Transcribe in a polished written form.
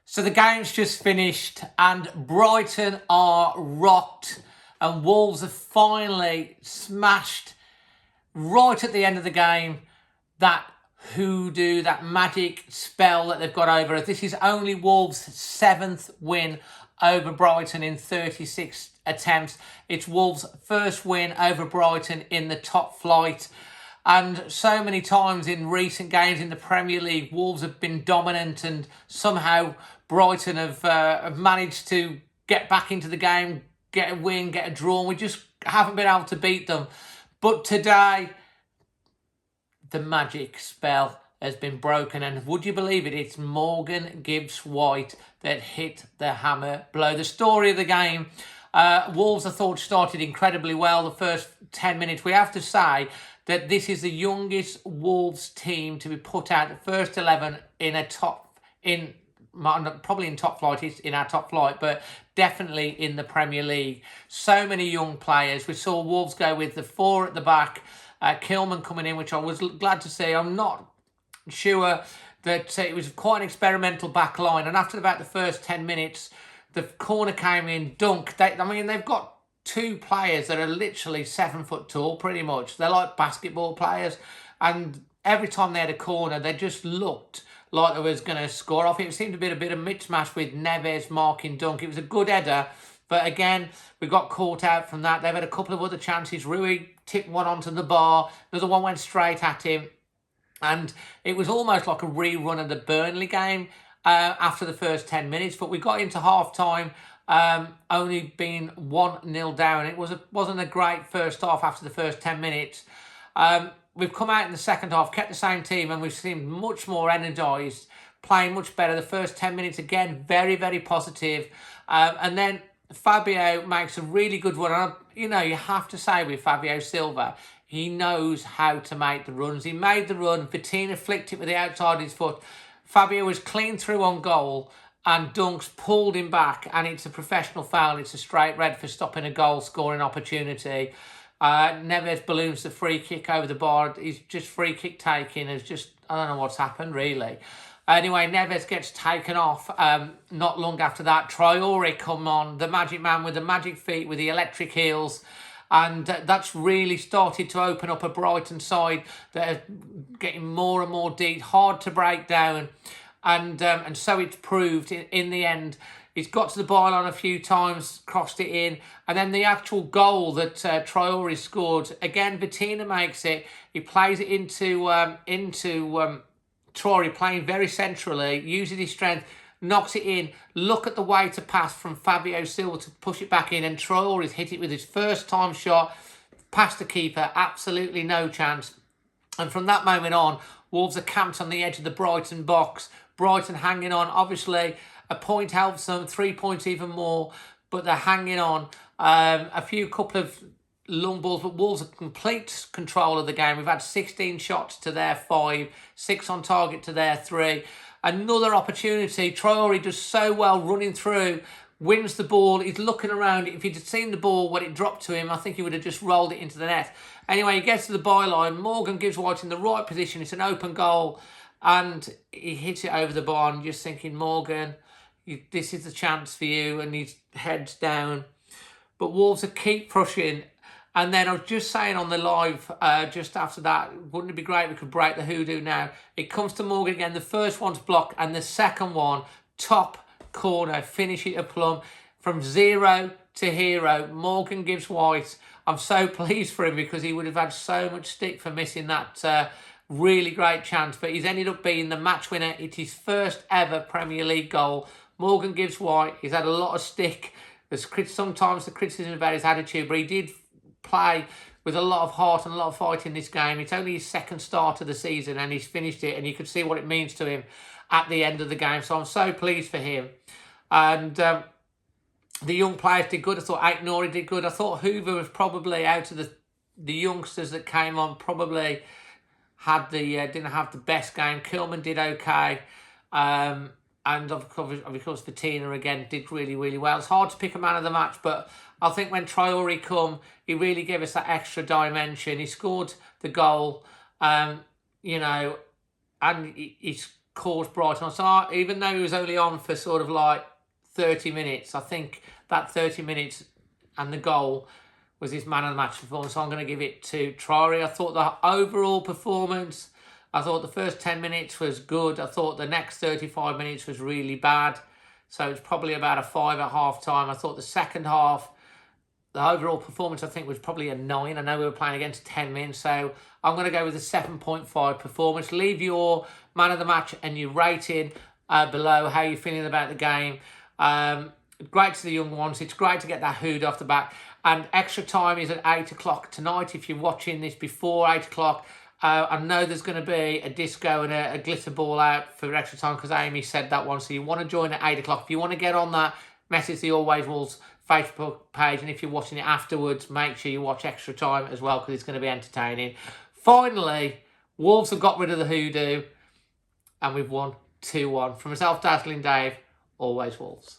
So the game's just finished and Brighton are rocked and Wolves have finally smashed right at the end of the game that hoodoo, that magic spell that they've got over us. This is only Wolves' 7th win over Brighton in 36 attempts. It's Wolves' first win over Brighton in the top flight. And so many times in recent games in the Premier League, Wolves have been dominant and somehow Brighton have managed to get back into the game, get a win, get a draw. We just haven't been able to beat them. But today, the magic spell has been broken. And would you believe it? It's Morgan Gibbs-White that hit the hammer blow. The story of the game, Wolves, I thought, started incredibly well the first 10 minutes. We have to say that this is the youngest Wolves team to be put out, the first 11 probably in top flight, it's in our top flight, but definitely in the Premier League. So many young players. We saw Wolves go with the 4 at the back, Kilman coming in, which I was glad to see. I'm not sure that it was quite an experimental back line, and after about the first 10 minutes, the corner came in, dunk. They've got 2 players that are literally 7 foot tall, pretty much. They're like basketball players. And every time they had a corner, they just looked like they was going to score off. It seemed to be a bit of mismatch with Neves marking dunk. It was a good header. But again, we got caught out from that. They've had a couple of other chances. Rui tipped one onto the bar. Another one went straight at him. And it was almost like a rerun of the Burnley game after the first 10 minutes. But we got into half-time, only being 1-0 down. It wasn't a great first half after the first 10 minutes. We've come out in the second half, kept the same team, and we've seemed much more energised, playing much better. The first 10 minutes, again, very, very positive. And then Fabio makes a really good run. You have to say with Fabio Silva, he knows how to make the runs. He made the run. Vitina flicked it with the outside of his foot. Fabio was clean through on goal, and Dunks pulled him back, and it's a professional foul. It's a straight red for stopping a goal-scoring opportunity. Neves balloons the free kick over the bar. He's just free kick taking. I don't know what's happened, really. Anyway, Neves gets taken off not long after that. Traore come on, the magic man with the magic feet, with the electric heels. And that's really started to open up a Brighton side that are getting more and more deep, hard to break down. And so it's proved in the end. He's got to the byline a few times, crossed it in. And then the actual goal that Traore scored, again, Vitina makes it. He plays it into Traore, playing very centrally, using his strength, knocks it in. Look at the way to pass from Fabio Silva to push it back in. And Traore's hit it with his first time shot, past the keeper, absolutely no chance. And from that moment on, Wolves are camped on the edge of the Brighton box. Brighton hanging on. Obviously, a point helps them, 3 points even more, but they're hanging on. A couple of long balls, but Wolves have complete control of the game. We've had 16 shots to their 5, 6 on target to their 3. Another opportunity. Traore does so well running through, wins the ball. He's looking around. If he'd seen the ball when it dropped to him, I think he would have just rolled it into the net. Anyway, he gets to the byline. Morgan Gibbs-White in the right position. It's an open goal. And he hits it over the bar. And just thinking, Morgan, this is the chance for you. And his head's down. But Wolves will keep pushing. And then I was just saying on the live just after that, wouldn't it be great if we could break the hoodoo now? It comes to Morgan again. The first one's blocked. And the second one, top corner, finish it a plumb. From 0 to hero, Morgan Gibbs-White. I'm so pleased for him because he would have had so much stick for missing that really great chance. But he's ended up being the match winner. It's his first ever Premier League goal. Morgan Gibbs-White, he's had a lot of stick. There's sometimes the criticism about his attitude, but he did play with a lot of heart and a lot of fight in this game. It's only his second start of the season and he's finished it, and you could see what it means to him at the end of the game. So I'm so pleased for him. And the young players did good. I thought Aït-Nouri did good. I thought Hoover was probably, out of the youngsters that came on, probably had didn't have the best game. Kilman did okay. And of course, Vitina again did really, really well. It's hard to pick a man of the match, but I think when Traore come, he really gave us that extra dimension. He scored the goal, and he's caused Brighton. So even though he was only on for sort of like 30 minutes, I think that 30 minutes and the goal was his man of the match performance. So I'm going to give it to Traore. I thought the overall performance, I thought the first 10 minutes was good. I thought the next 35 minutes was really bad. So it's probably about a 5 at half time. I thought the second half, the overall performance, I think, was probably a 9. I know we were playing against 10 men, so I'm going to go with a 7.5 performance. Leave your man of the match and your rating below, how you're feeling about the game. Great to the young ones. It's great to get that hood off the back. And extra time is at 8 o'clock tonight. If you're watching this before 8 o'clock, I know there's going to be a disco and a glitter ball out for extra time because Amy said that one. So you want to join at 8 o'clock. If you want to get on that, message the Always Wolves Facebook page. And if you're watching it afterwards, make sure you watch extra time as well because it's going to be entertaining. Finally, Wolves have got rid of the hoodoo and we've won 2-1. From myself, Dazzling Dave, Always Wolves.